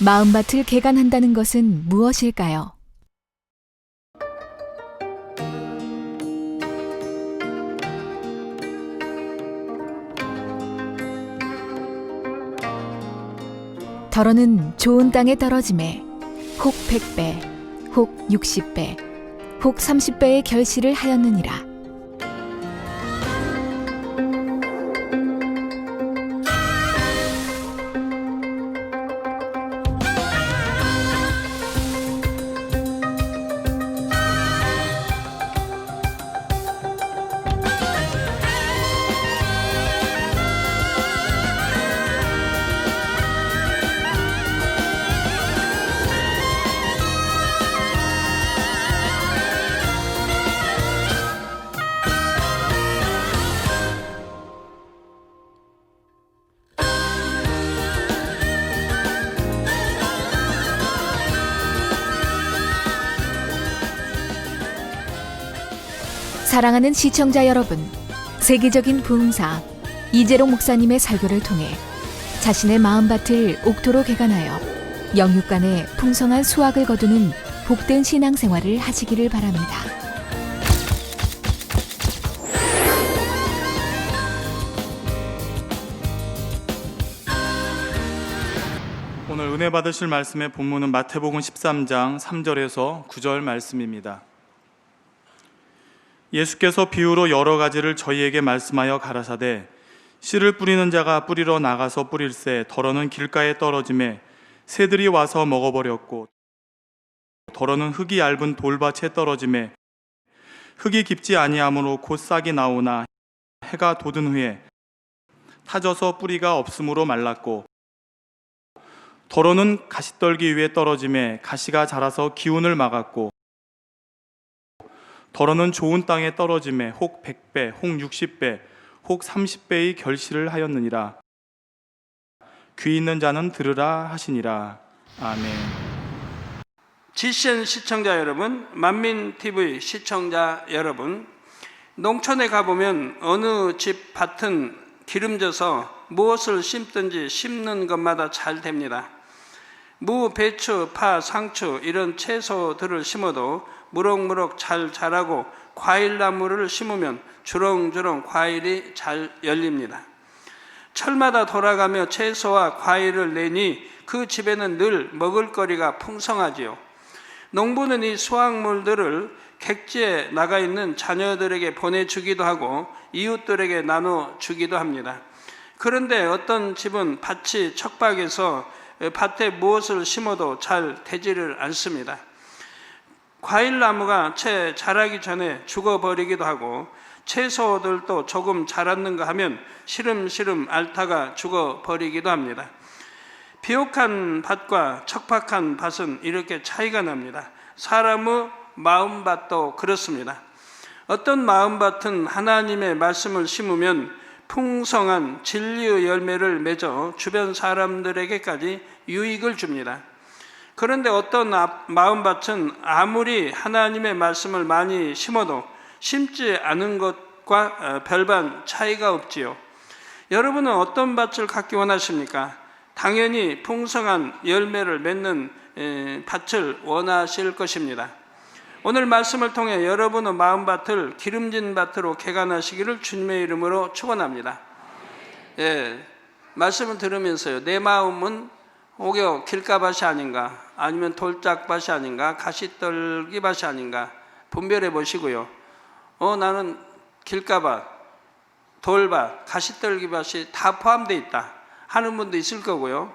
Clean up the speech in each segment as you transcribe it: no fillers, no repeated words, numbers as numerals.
마음밭을 개간한다는 것은 무엇일까요? 덜어는 좋은 땅에 떨어짐에 혹 100배, 혹 60배, 혹 30배의 결실을 하였느니라. 사랑하는 시청자 여러분, 세계적인 부흥사 이재롱 목사님의 설교를 통해 자신의 마음밭을 옥토로 개간하여 영육간에 풍성한 수확을 거두는 복된 신앙생활을 하시기를 바랍니다. 오늘 은혜 받으실 말씀의 본문은 마태복음 13장 3절에서 9절 말씀입니다. 예수께서 비유로 여러 가지를 저희에게 말씀하여 가라사대 씨를 뿌리는 자가 뿌리러 나가서 뿌릴새 덜어는 길가에 떨어짐에 새들이 와서 먹어버렸고 덜어는 흙이 얇은 돌밭에 떨어짐에 흙이 깊지 아니하므로 곧 싹이 나오나 해가 돋은 후에 타져서 뿌리가 없으므로 말랐고 덜어는 가시떨기 위에 떨어짐에 가시가 자라서 기운을 막았고 덜어는 좋은 땅에 떨어짐에 혹 100배, 혹 60배, 혹 30배의 결실을 하였느니라. 귀 있는 자는 들으라 하시니라. 아멘. GCN 시청자 여러분, 만민TV 시청자 여러분, 농촌에 가보면 어느 집 밭은 기름져서 무엇을 심든지 심는 것마다 잘 됩니다. 무, 배추, 파, 상추 이런 채소들을 심어도 무럭무럭 잘 자라고 과일나무를 심으면 주렁주렁 과일이 잘 열립니다. 철마다 돌아가며 채소와 과일을 내니 그 집에는 늘 먹을거리가 풍성하지요. 농부는 이 수확물들을 객지에 나가 있는 자녀들에게 보내주기도 하고 이웃들에게 나눠주기도 합니다. 그런데 어떤 집은 밭이 척박해서 밭에 무엇을 심어도 잘 되지를 않습니다. 과일나무가 채 자라기 전에 죽어버리기도 하고 채소들도 조금 자랐는가 하면 시름시름 앓다가 죽어버리기도 합니다. 비옥한 밭과 척박한 밭은 이렇게 차이가 납니다. 사람의 마음밭도 그렇습니다. 어떤 마음밭은 하나님의 말씀을 심으면 풍성한 진리의 열매를 맺어 주변 사람들에게까지 유익을 줍니다. 그런데 어떤 마음밭은 아무리 하나님의 말씀을 많이 심어도 심지 않은 것과 별반 차이가 없지요. 여러분은 어떤 밭을 갖기 원하십니까? 당연히 풍성한 열매를 맺는 밭을 원하실 것입니다. 오늘 말씀을 통해 여러분의 마음밭을 기름진 밭으로 개간하시기를 주님의 이름으로 축원합니다. 말씀을 들으면서요, 내 마음은 혹여 길가밭이 아닌가, 아니면 돌짝밭이 아닌가, 가시떨기밭이 아닌가 분별해 보시고요. 나는 길가밭, 돌밭, 가시떨기밭이 다 포함되어 있다 하는 분도 있을 거고요.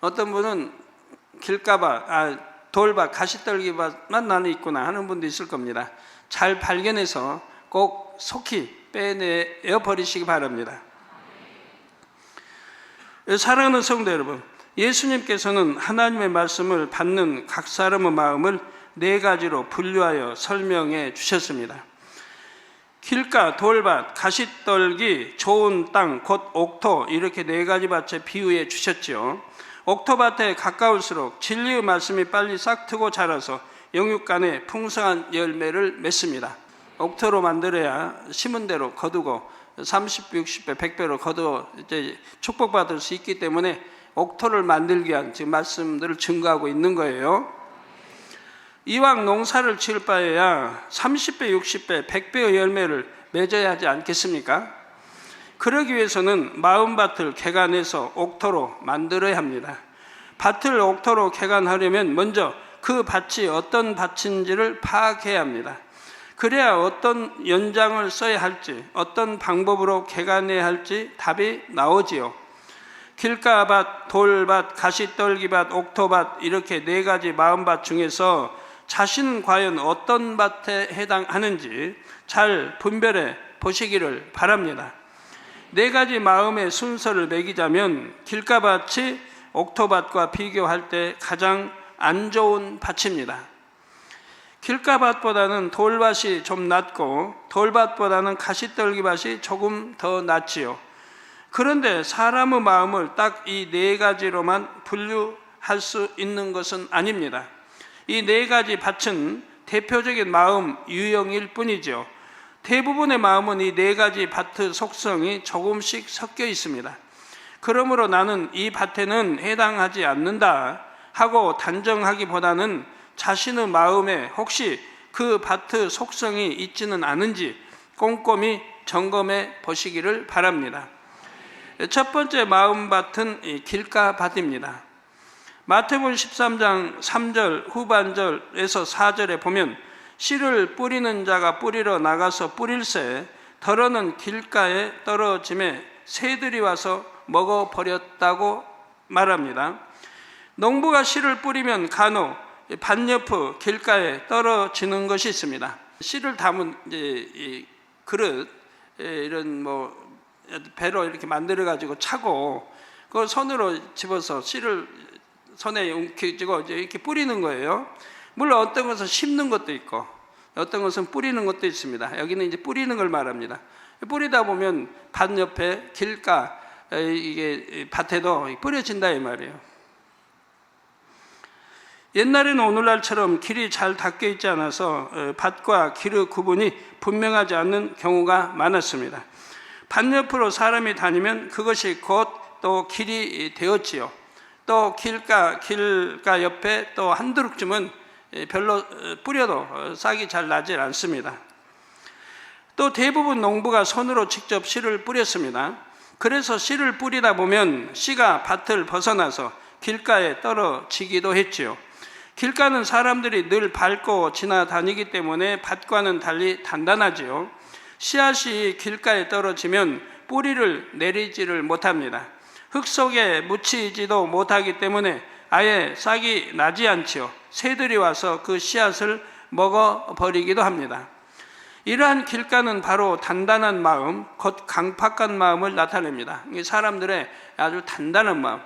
어떤 분은 길가밭, 돌밭, 가시떨기밭만 나는 있구나 하는 분도 있을 겁니다. 잘 발견해서 꼭 속히 빼내어 버리시기 바랍니다. 사랑하는 성도 여러분, 예수님께서는 하나님의 말씀을 받는 각 사람의 마음을 네 가지로 분류하여 설명해 주셨습니다. 길가, 돌밭, 가시떨기, 좋은 땅, 곧 옥토, 이렇게 네 가지 밭에 비유해 주셨죠. 옥토밭에 가까울수록 진리의 말씀이 빨리 싹트고 자라서 영육간에 풍성한 열매를 맺습니다. 옥토로 만들어야 심은 대로 거두고 30배, 60배, 100배로 거두어 이제 축복받을 수 있기 때문에 옥토를 만들기 위한 지금 말씀들을 증거하고 있는 거예요. 이왕 농사를 지을 바에야 30배, 60배, 100배의 열매를 맺어야 하지 않겠습니까? 그러기 위해서는 마음밭을 개간해서 옥토로 만들어야 합니다. 밭을 옥토로 개간하려면 먼저 그 밭이 어떤 밭인지를 파악해야 합니다. 그래야 어떤 연장을 써야 할지, 어떤 방법으로 개간해야 할지 답이 나오지요. 길가밭, 돌밭, 가시떨기밭, 옥토밭 이렇게 4가지 마음밭 중에서 자신은 과연 어떤 밭에 해당하는지 잘 분별해 보시기를 바랍니다. 4가지 마음의 순서를 매기자면 길가밭이 옥토밭과 비교할 때 가장 안 좋은 밭입니다. 길가밭보다는 돌밭이 좀 낫고 돌밭보다는 가시떨기밭이 조금 더 낫지요. 그런데 사람의 마음을 딱 이 4가지로만 분류할 수 있는 것은 아닙니다. 이 4가지 밭은 대표적인 마음 유형일 뿐이죠. 대부분의 마음은 이 4가지 밭의 속성이 조금씩 섞여 있습니다. 그러므로 나는 이 밭에는 해당하지 않는다 하고 단정하기보다는 자신의 마음에 혹시 그 밭의 속성이 있지는 않은지 꼼꼼히 점검해 보시기를 바랍니다. 첫 번째 마음밭은 길가밭입니다. 마태복음 13장 3절 후반절에서 4절에 보면 씨를 뿌리는 자가 뿌리러 나가서 뿌릴새 덜어는 길가에 떨어짐에 새들이 와서 먹어버렸다고 말합니다. 농부가 씨를 뿌리면 간혹 밭 옆의 길가에 떨어지는 것이 있습니다. 씨를 담은 이 그릇 이런 뭐 배로 이렇게 만들어 가지고 차고 그걸 손으로 집어서 씨를 손에 웅키고 이렇게 뿌리는 거예요. 물론 어떤 것은 심는 것도 있고 어떤 것은 뿌리는 것도 있습니다. 여기는 이제 뿌리는 걸 말합니다. 뿌리다 보면 밭 옆에 길가 이게 밭에도 뿌려진다 이 말이에요. 옛날에는 오늘날처럼 길이 잘 닦여 있지 않아서 밭과 길의 구분이 분명하지 않는 경우가 많았습니다. 밭 옆으로 사람이 다니면 그것이 곧 또 길이 되었지요. 또 길가 옆에 또 한두룩쯤은 별로 뿌려도 싹이 잘 나질 않습니다. 또 대부분 농부가 손으로 직접 씨를 뿌렸습니다. 그래서 씨를 뿌리다 보면 씨가 밭을 벗어나서 길가에 떨어지기도 했지요. 길가는 사람들이 늘 밟고 지나다니기 때문에 밭과는 달리 단단하지요. 씨앗이 길가에 떨어지면 뿌리를 내리지를 못합니다. 흙 속에 묻히지도 못하기 때문에 아예 싹이 나지 않지요. 새들이 와서 그 씨앗을 먹어버리기도 합니다. 이러한 길가는 바로 단단한 마음, 곧 강팍한 마음을 나타냅니다. 사람들의 아주 단단한 마음,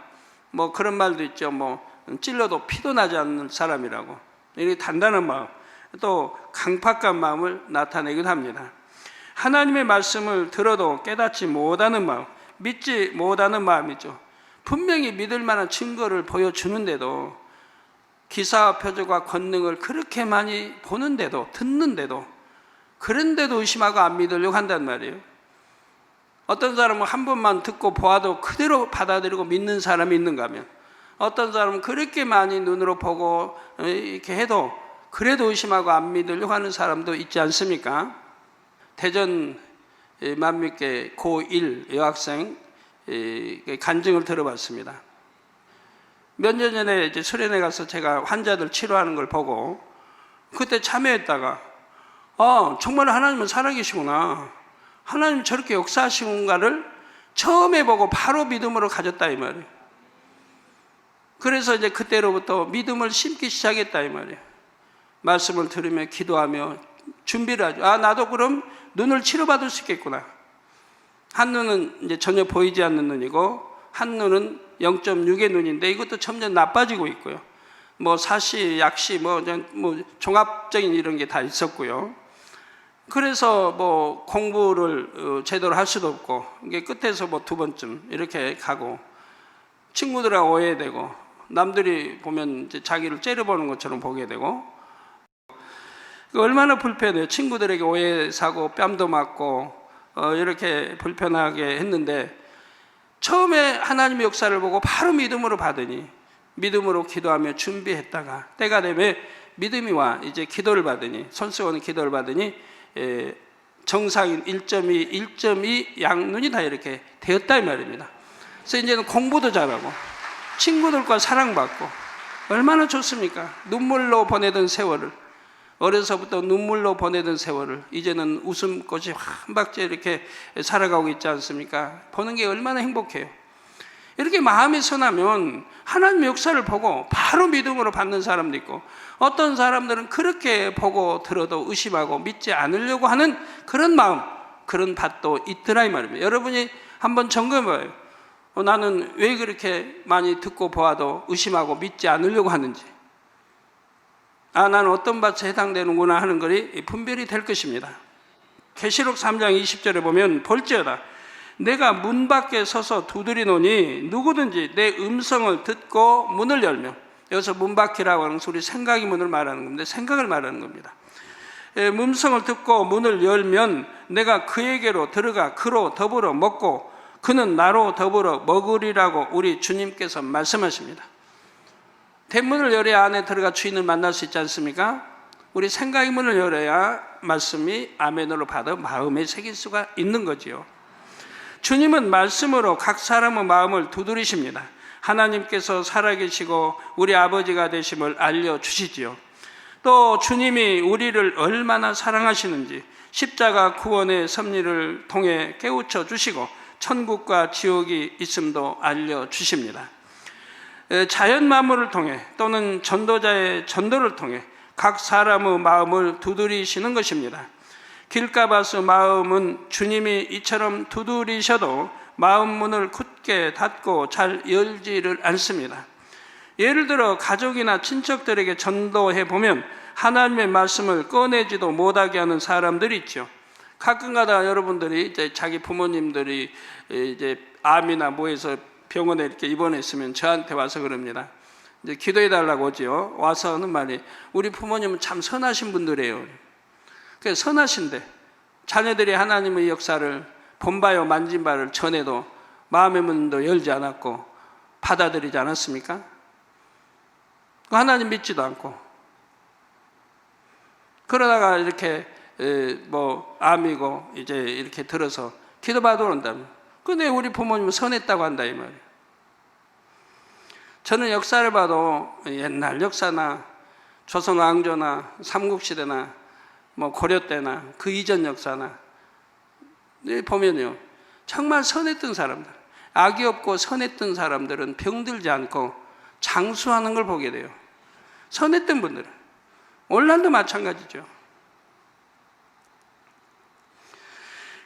뭐 그런 말도 있죠. 뭐 찔러도 피도 나지 않는 사람이라고. 이렇게 단단한 마음, 또 강팍한 마음을 나타내기도 합니다. 하나님의 말씀을 들어도 깨닫지 못하는 마음, 믿지 못하는 마음이죠. 분명히 믿을 만한 증거를 보여주는데도 기사와 표적과 권능을 그렇게 많이 보는데도 듣는데도 그런데도 의심하고 안 믿으려고 한단 말이에요. 어떤 사람은 한 번만 듣고 보아도 그대로 받아들이고 믿는 사람이 있는가 하면 어떤 사람은 그렇게 많이 눈으로 보고 이렇게 해도 그래도 의심하고 안 믿으려고 하는 사람도 있지 않습니까? 대전 만민계 고1 여학생 간증을 들어봤습니다. 몇 년 전에 이제 수련회 가서 제가 환자들 치료하는 걸 보고 그때 참여했다가 정말 하나님은 살아계시구나, 하나님 저렇게 역사하시는가를 처음에 보고 바로 믿음으로 가졌다 이 말이에요. 그래서 이제 그때로부터 믿음을 심기 시작했다 이 말이에요. 말씀을 들으며 기도하며 준비를 하죠. 나도 그럼 눈을 치료받을 수 있겠구나. 한 눈은 이제 전혀 보이지 않는 눈이고 한 눈은 0.6의 눈인데 이것도 점점 나빠지고 있고요. 뭐 사시, 약시, 뭐 종합적인 이런 게 다 있었고요. 그래서 뭐 공부를 제대로 할 수도 없고 이게 끝에서 뭐 2번쯤 이렇게 가고 친구들하고 오해되고 남들이 보면 이제 자기를 째려보는 것처럼 보게 되고 얼마나 불편해요. 친구들에게 오해 사고 뺨도 맞고 이렇게 불편하게 했는데 처음에 하나님의 역사를 보고 바로 믿음으로 받으니 믿음으로 기도하며 준비했다가 때가 되면 믿음이 와 이제 기도를 받으니 손수건의 기도를 받으니 정상인 1.2 양눈이 다 이렇게 되었다 이 말입니다. 그래서 이제는 공부도 잘하고 친구들과 사랑받고 얼마나 좋습니까? 눈물로 보내던 세월을 어려서부터 눈물로 보내던 세월을 이제는 웃음꽃이 한 박자 이렇게 살아가고 있지 않습니까? 보는 게 얼마나 행복해요. 이렇게 마음이 선하면 하나님의 역사를 보고 바로 믿음으로 받는 사람도 있고 어떤 사람들은 그렇게 보고 들어도 의심하고 믿지 않으려고 하는 그런 마음, 그런 밭도 있더라 이 말입니다. 여러분이 한번 점검해봐요. 나는 왜 그렇게 많이 듣고 보아도 의심하고 믿지 않으려고 하는지, 나는 어떤 밭에 해당되는구나 하는 것이 분별이 될 것입니다. 계시록 3장 20절에 보면 볼지어다 내가 문 밖에 서서 두드리노니 누구든지 내 음성을 듣고 문을 열며, 여기서 문 밖이라고 하는 것은 우리 생각의 문을 말하는 겁니다. 생각을 말하는 겁니다. 음성을 듣고 문을 열면 내가 그에게로 들어가 그로 더불어 먹고 그는 나로 더불어 먹으리라고 우리 주님께서 말씀하십니다. 대문을 열어야 안에 들어가 주인을 만날 수 있지 않습니까? 우리 생각의 문을 열어야 말씀이 아멘으로 받아 마음에 새길 수가 있는 거지요. 주님은 말씀으로 각 사람의 마음을 두드리십니다. 하나님께서 살아계시고 우리 아버지가 되심을 알려주시지요. 또 주님이 우리를 얼마나 사랑하시는지 십자가 구원의 섭리를 통해 깨우쳐 주시고 천국과 지옥이 있음도 알려주십니다. 자연 만물을 통해 또는 전도자의 전도를 통해 각 사람의 마음을 두드리시는 것입니다. 길가바스 마음은 주님이 이처럼 두드리셔도 마음 문을 굳게 닫고 잘 열지를 않습니다. 예를 들어 가족이나 친척들에게 전도해 보면 하나님의 말씀을 꺼내지도 못하게 하는 사람들이 있죠. 가끔가다 여러분들이 이제 자기 부모님들이 이제 암이나 뭐해서 병원에 이렇게 입원했으면 저한테 와서 그럽니다. 이제 기도해 달라고 오지요. 와서 하는 말이 우리 부모님은 참 선하신 분들이에요. 그래서 선하신데 자녀들이 하나님의 역사를 본바요 만진 바를 전에도 마음의 문도 열지 않았고 받아들이지 않았습니까? 하나님 믿지도 않고 그러다가 이렇게 뭐 암이고 이제 이렇게 들어서 기도받으러 온다면 근데 우리 부모님은 선했다고 한다 이 말이에요. 저는 역사를 봐도 옛날 역사나 조선 왕조나 삼국시대나 뭐 고려 때나 그 이전 역사나 보면요 정말 선했던 사람들, 악이 없고 선했던 사람들은 병들지 않고 장수하는 걸 보게 돼요. 선했던 분들은 오늘날도 마찬가지죠.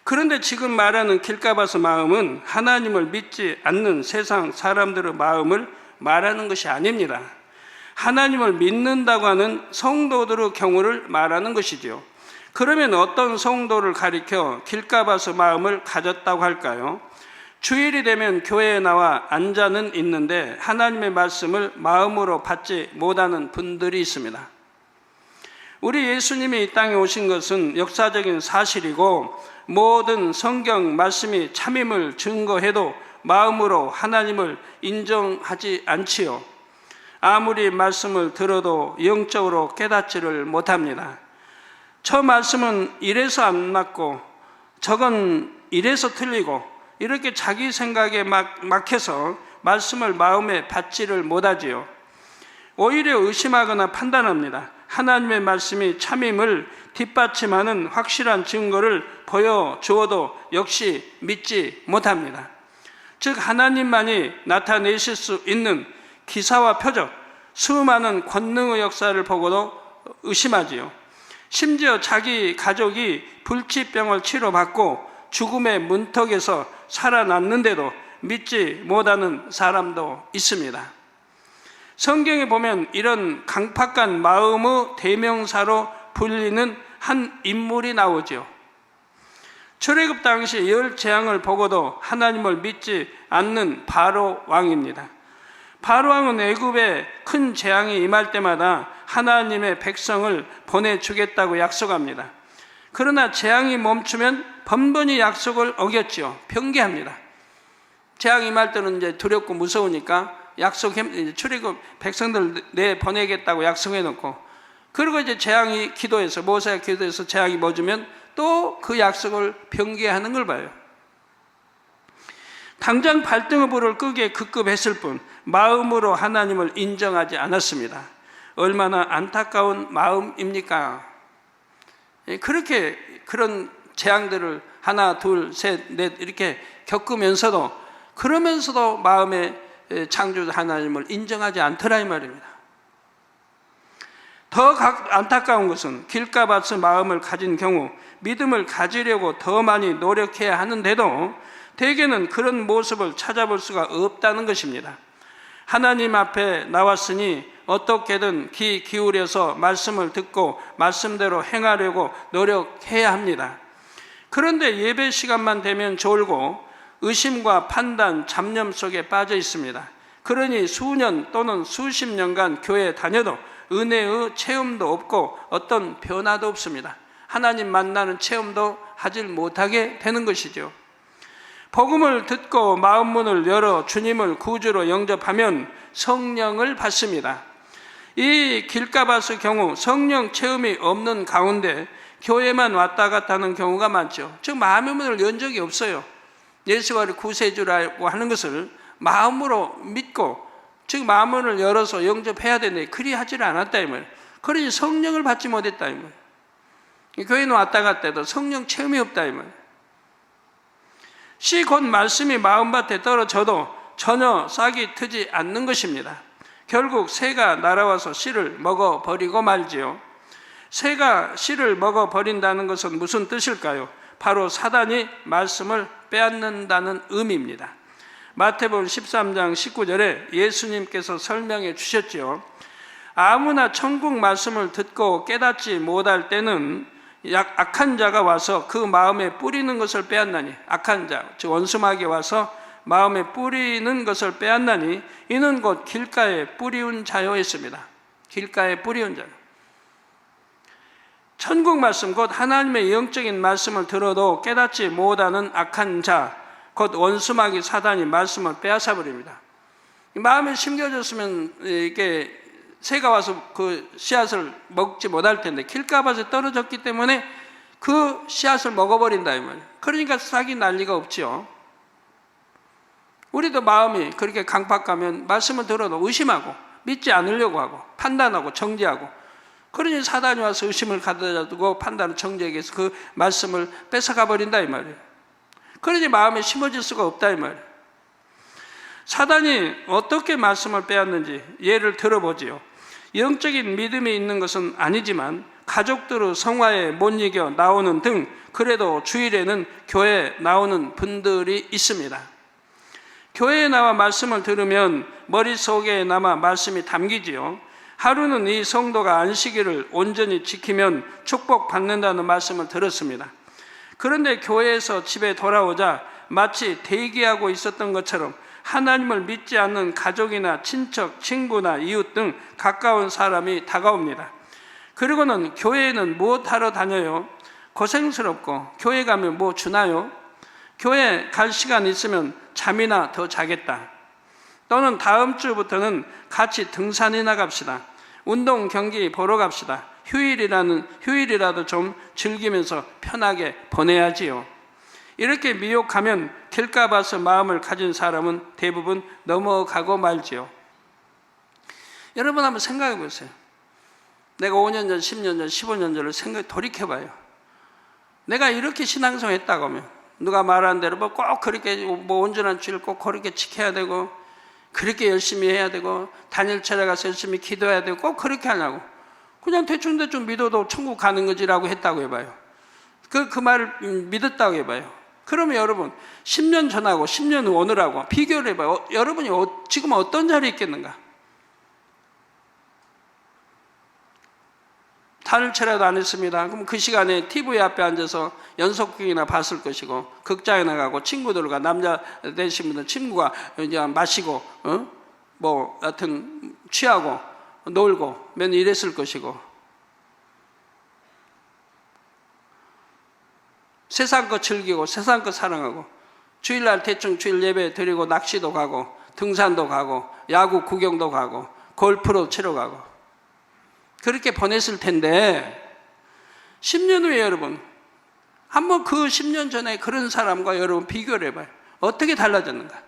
그런데 지금 말하는 길가바스 마음은 하나님을 믿지 않는 세상 사람들의 마음을 말하는 것이 아닙니다. 하나님을 믿는다고 하는 성도들의 경우를 말하는 것이지요. 그러면 어떤 성도를 가리켜 길가바스 마음을 가졌다고 할까요? 주일이 되면 교회에 나와 앉아는 있는데 하나님의 말씀을 마음으로 받지 못하는 분들이 있습니다. 우리 예수님이 이 땅에 오신 것은 역사적인 사실이고 모든 성경 말씀이 참임을 증거해도 마음으로 하나님을 인정하지 않지요. 아무리 말씀을 들어도 영적으로 깨닫지를 못합니다. 저 말씀은 이래서 안 맞고 저건 이래서 틀리고 이렇게 자기 생각에 막혀서 말씀을 마음에 받지를 못하지요. 오히려 의심하거나 판단합니다. 하나님의 말씀이 참임을 뒷받침하는 확실한 증거를 보여주어도 역시 믿지 못합니다. 즉 하나님만이 나타내실 수 있는 기사와 표적, 수많은 권능의 역사를 보고도 의심하지요. 심지어 자기 가족이 불치병을 치료받고 죽음의 문턱에서 살아났는데도 믿지 못하는 사람도 있습니다. 성경에 보면 이런 강팍한 마음의 대명사로 불리는 한 인물이 나오죠. 출애굽 당시 열 재앙을 보고도 하나님을 믿지 않는 바로 왕입니다. 바로 왕은 애굽에 큰 재앙이 임할 때마다 하나님의 백성을 보내주겠다고 약속합니다. 그러나 재앙이 멈추면 번번이 약속을 어겼죠. 변개합니다. 재앙이 임할 때는 이제 두렵고 무서우니까 출애굽 백성들 내 보내겠다고 약속해 놓고, 그리고 이제 재앙이 기도해서, 모세가 기도해서 재앙이 멎으면 또 그 약속을 변개하는 걸 봐요. 당장 발등의 불을 끄게 급급했을 뿐 마음으로 하나님을 인정하지 않았습니다. 얼마나 안타까운 마음입니까? 그렇게 그런 재앙들을 하나, 둘, 셋, 넷 이렇게 겪으면서도, 그러면서도 마음의 창조주 하나님을 인정하지 않더라 이 말입니다. 더 안타까운 것은 길가밭의 마음을 가진 경우 믿음을 가지려고 더 많이 노력해야 하는데도 대개는 그런 모습을 찾아볼 수가 없다는 것입니다. 하나님 앞에 나왔으니 어떻게든 귀 기울여서 말씀을 듣고 말씀대로 행하려고 노력해야 합니다. 그런데 예배 시간만 되면 졸고 의심과 판단, 잡념 속에 빠져 있습니다. 그러니 수년 또는 수십 년간 교회에 다녀도 은혜의 체험도 없고 어떤 변화도 없습니다. 하나님 만나는 체험도 하질 못하게 되는 것이죠. 복음을 듣고 마음 문을 열어 주님을 구주로 영접하면 성령을 받습니다. 이 길가밭의 경우 성령 체험이 없는 가운데 교회만 왔다 갔다 하는 경우가 많죠. 즉 마음의 문을 연 적이 없어요. 예수가 구세주라고 하는 것을 마음으로 믿고, 즉 마음을 열어서 영접해야 되는데 그리 하지를 않았다 이 말. 그러니 성령을 받지 못했다 이 말. 교회는 왔다 갔다 해도 성령 체험이 없다 이 말. 씨 곧 말씀이 마음밭에 떨어져도 전혀 싹이 트지 않는 것입니다. 결국 새가 날아와서 씨를 먹어버리고 말지요. 새가 씨를 먹어버린다는 것은 무슨 뜻일까요? 바로 사단이 말씀을 빼앗는다는 의미입니다. 마태복음 13장 19절에 예수님께서 설명해 주셨죠. 아무나 천국 말씀을 듣고 깨닫지 못할 때는 악한 자가 와서 그 마음에 뿌리는 것을 빼앗나니, 악한 자, 즉 원수마귀 와서 마음에 뿌리는 것을 빼앗나니 이는 곧 길가에 뿌리운 자요 했습니다. 길가에 뿌리운 자. 천국 말씀, 곧 하나님의 영적인 말씀을 들어도 깨닫지 못하는 악한 자, 곧 원수마귀 사단이 말씀을 빼앗아 버립니다. 마음에 심겨졌으면 이게 새가 와서 그 씨앗을 먹지 못할 텐데 길가밭에 떨어졌기 때문에 그 씨앗을 먹어버린다 이 말이에요. 그러니까 싹이 날 리가 없죠. 우리도 마음이 그렇게 강팍하면 말씀을 들어도 의심하고 믿지 않으려고 하고 판단하고 정죄하고, 그러니 사단이 와서 의심을 가져다 두고 판단을 정죄하기 위해서 그 말씀을 뺏어가 버린다 이 말이에요. 그러니 마음에 심어질 수가 없다 이 말이에요. 사단이 어떻게 말씀을 빼앗는지 예를 들어보지요. 영적인 믿음이 있는 것은 아니지만 가족들의 성화에 못 이겨 나오는 등 그래도 주일에는 교회에 나오는 분들이 있습니다. 교회에 나와 말씀을 들으면 머릿속에 남아 말씀이 담기지요. 하루는 이 성도가 안식일을 온전히 지키면 축복받는다는 말씀을 들었습니다. 그런데 교회에서 집에 돌아오자 마치 대기하고 있었던 것처럼 하나님을 믿지 않는 가족이나 친척, 친구나 이웃 등 가까운 사람이 다가옵니다. 그리고는 교회에는 무엇하러 다녀요? 고생스럽고 교회 가면 뭐 주나요? 교회 갈 시간 있으면 잠이나 더 자겠다. 또는 다음 주부터는 같이 등산이나 갑시다. 운동 경기 보러 갑시다. 휴일이라도 좀 즐기면서 편하게 보내야지요. 이렇게 미혹하면 길가밭의 마음을 가진 사람은 대부분 넘어가고 말지요. 여러분 한번 생각해 보세요. 내가 5년 전, 10년 전, 15년 전을 돌이켜봐요. 내가 이렇게 신앙생활 했다고 하면 누가 말하는 대로 꼭 그렇게 온전한 주일 꼭 그렇게 지켜야 되고 그렇게 열심히 해야 되고 단일철에 가서 열심히 기도해야 되고 꼭 그렇게 하냐고, 그냥 대충 믿어도 천국 가는 거지라고 했다고 해봐요. 그 말을 믿었다고 해봐요. 그러면 여러분 10년 전하고 10년 후 오늘하고 비교를 해봐요. 여러분이 지금 어떤 자리에 있겠는가? 단일체라도 안 했습니다. 그럼 그 시간에 TV 앞에 앉아서 연속극이나 봤을 것이고, 극장에 나가고 친구들과 남자 되신 분들 친구가 이제 마시고 뭐 하여튼 취하고 놀고 맨 이랬을 것이고, 세상 것 즐기고 세상 것 사랑하고 주일날 대충 주일 예배 드리고 낚시도 가고 등산도 가고 야구 구경도 가고 골프로 치러 가고 그렇게 보냈을 텐데 10년 후에 여러분 한번 그 10년 전에 그런 사람과 여러분 비교를 해봐요. 어떻게 달라졌는가?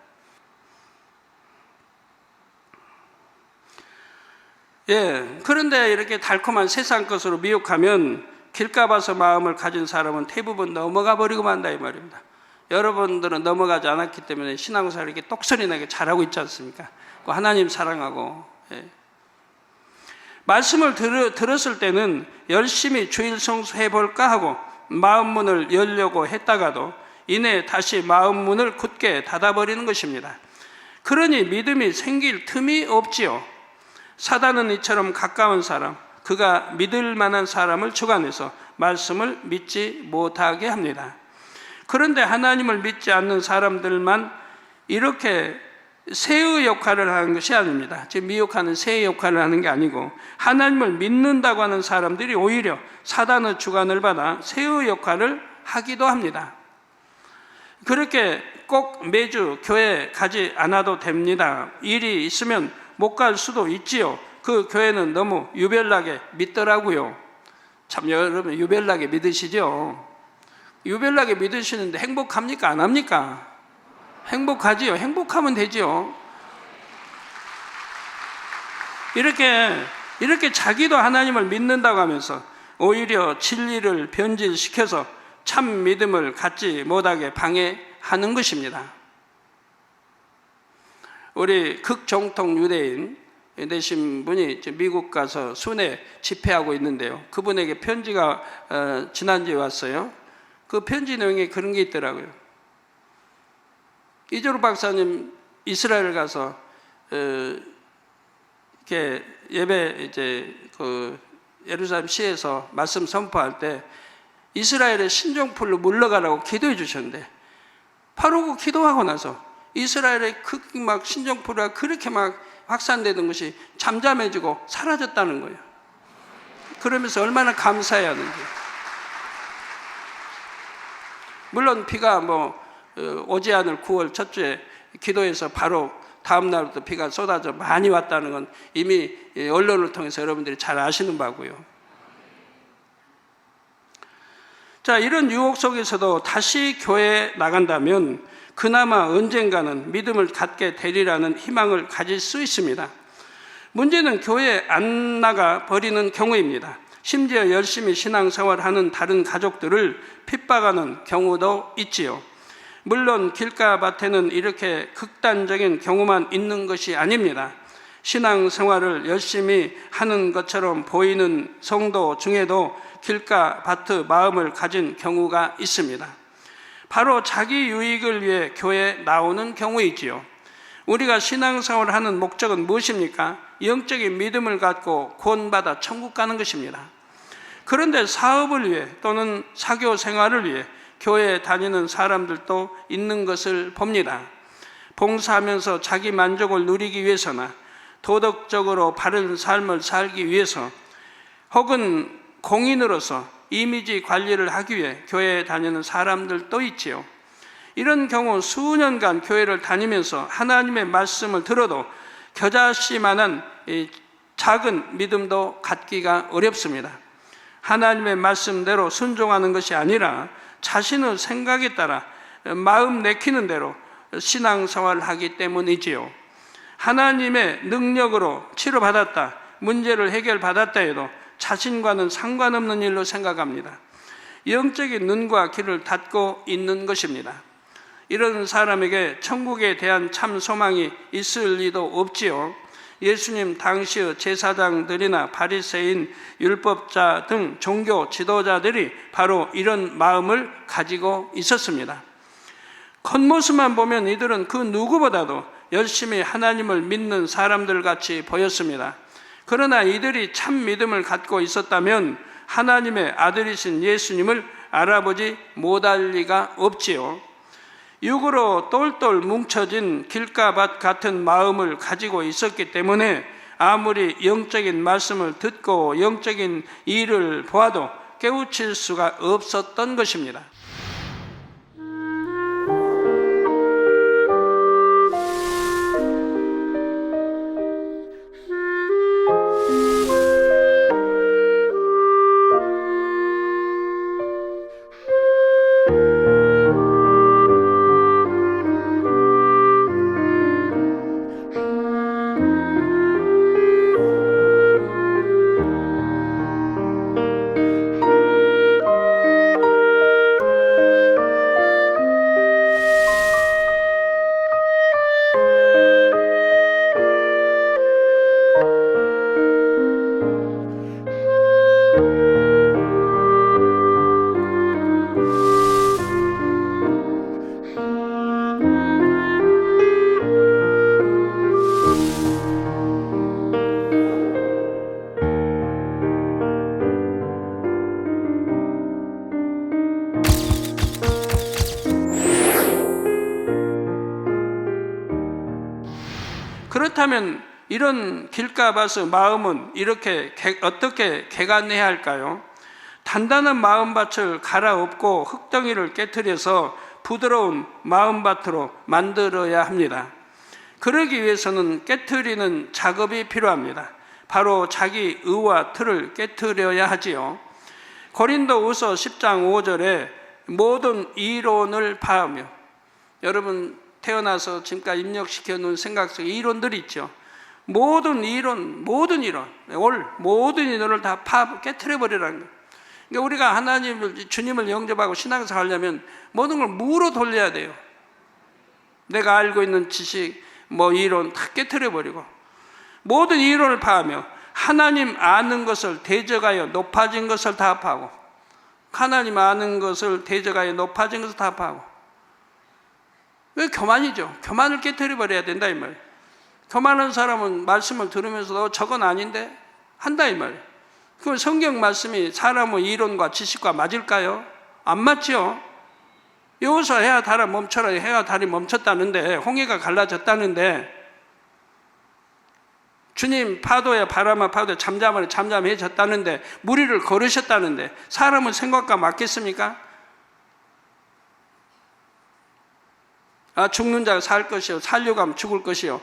예, 그런데 이렇게 달콤한 세상 것으로 미혹하면 길가 봐서 마음을 가진 사람은 대부분 넘어가 버리고 만다 이 말입니다. 여러분들은 넘어가지 않았기 때문에 신앙생활을 이렇게 똑소리나게 잘하고 있지 않습니까? 하나님 사랑하고. 예. 말씀을 들었을 때는 열심히 주일 성수해볼까 하고 마음문을 열려고 했다가도 이내 다시 마음문을 굳게 닫아버리는 것입니다. 그러니 믿음이 생길 틈이 없지요. 사단은 이처럼 가까운 사람, 그가 믿을 만한 사람을 주관해서 말씀을 믿지 못하게 합니다. 그런데 하나님을 믿지 않는 사람들만 이렇게 새의 역할을 하는 것이 아닙니다. 지금 미혹하는 새의 역할을 하는 게 아니고 하나님을 믿는다고 하는 사람들이 오히려 사단의 주관을 받아 새의 역할을 하기도 합니다. 그렇게 꼭 매주 교회 가지 않아도 됩니다. 일이 있으면 못 갈 수도 있지요. 그 교회는 너무 유별나게 믿더라고요. 참 여러분 유별나게 믿으시죠? 유별나게 믿으시는데 행복합니까? 안 합니까? 행복하지요. 행복하면 되지요. 이렇게 자기도 하나님을 믿는다고 하면서 오히려 진리를 변질시켜서 참 믿음을 갖지 못하게 방해하는 것입니다. 우리 극정통 유대인 되신 분이 미국 가서 순회 집회하고 있는데요. 그분에게 편지가 지난주에 왔어요. 그 편지 내용에 그런 게 있더라고요. 이조로 박사님 이스라엘 가서 이렇게 예배 그 예루살렘 시에서 말씀 선포할 때 이스라엘의 신종풀로 물러가라고 기도해 주셨는데 바로 그 기도하고 나서 이스라엘의 그 막 신종풀이가 그렇게 막 확산되던 것이 잠잠해지고 사라졌다는 거예요. 그러면서 얼마나 감사해야 하는지. 물론 비가 오지 않을 9월 첫 주에 기도해서 바로 다음 날부터 비가 쏟아져 많이 왔다는 건 이미 언론을 통해서 여러분들이 잘 아시는 바고요. 자, 이런 유혹 속에서도 다시 교회에 나간다면 그나마 언젠가는 믿음을 갖게 되리라는 희망을 가질 수 있습니다. 문제는 교회에 안 나가 버리는 경우입니다. 심지어 열심히 신앙생활하는 다른 가족들을 핍박하는 경우도 있지요. 물론 길가밭에는 이렇게 극단적인 경우만 있는 것이 아닙니다. 신앙생활을 열심히 하는 것처럼 보이는 성도 중에도 길가밭의 마음을 가진 경우가 있습니다. 바로 자기 유익을 위해 교회에 나오는 경우이지요. 우리가 신앙생활을 하는 목적은 무엇입니까? 영적인 믿음을 갖고 구원받아 천국 가는 것입니다. 그런데 사업을 위해 또는 사교 생활을 위해 교회에 다니는 사람들도 있는 것을 봅니다. 봉사하면서 자기 만족을 누리기 위해서나 도덕적으로 바른 삶을 살기 위해서 혹은 공인으로서 이미지 관리를 하기 위해 교회에 다니는 사람들도 있지요. 이런 경우 수년간 교회를 다니면서 하나님의 말씀을 들어도 겨자씨만한 작은 믿음도 갖기가 어렵습니다. 하나님의 말씀대로 순종하는 것이 아니라 자신의 생각에 따라 마음 내키는 대로 신앙생활을 하기 때문이지요. 하나님의 능력으로 치료받았다, 문제를 해결받았다 해도 자신과는 상관없는 일로 생각합니다. 영적인 눈과 귀를 닫고 있는 것입니다. 이런 사람에게 천국에 대한 참 소망이 있을 리도 없지요. 예수님 당시의 제사장들이나 바리새인, 율법자 등 종교 지도자들이 바로 이런 마음을 가지고 있었습니다. 겉모습만 보면 이들은 그 누구보다도 열심히 하나님을 믿는 사람들 같이 보였습니다. 그러나 이들이 참 믿음을 갖고 있었다면 하나님의 아들이신 예수님을 알아보지 못할 리가 없지요. 육으로 똘똘 뭉쳐진 길가밭 같은 마음을 가지고 있었기 때문에 아무리 영적인 말씀을 듣고 영적인 일을 보아도 깨우칠 수가 없었던 것입니다. 그렇다면 이런 길가밭의 마음은 이렇게 어떻게 개간해야 할까요? 단단한 마음밭을 갈아엎고 흙덩이를 깨트려서 부드러운 마음밭으로 만들어야 합니다. 그러기 위해서는 깨트리는 작업이 필요합니다. 바로 자기 의와 틀을 깨트려야 하지요. 고린도후서 10장 5절에 모든 이론을 파하며, 여러분 태어나서 지금까지 입력시켜 놓은 생각 속에 이론들이 있죠. 모든 이론을 다 깨트려 버리라는 거예요. 그러니까 우리가 하나님을, 주님을 영접하고 신앙생활 하려면 모든 걸 무로 돌려야 돼요. 내가 알고 있는 지식, 이론 다 깨트려 버리고, 모든 이론을 파하며 하나님 아는 것을 대적하여 높아진 것을 다 파하고, 하나님 아는 것을 대적하여 높아진 것을 다 파하고. 왜 교만이죠? 교만을 깨트려 버려야 된다 이 말이에요. 교만한 사람은 말씀을 들으면서도 저건 아닌데 한다 이 말이에요. 그럼 성경 말씀이 사람의 이론과 지식과 맞을까요? 안 맞죠. 여기서 해야 달아 멈춰라, 해야 달이 멈췄다는데, 홍해가 갈라졌다는데, 주님 파도에 바람아 파도에 잠잠해졌다는데, 무리를 걸으셨다는데, 사람의 생각과 맞겠습니까? 죽는 자가 살 것이요, 살려고 하면 죽을 것이요,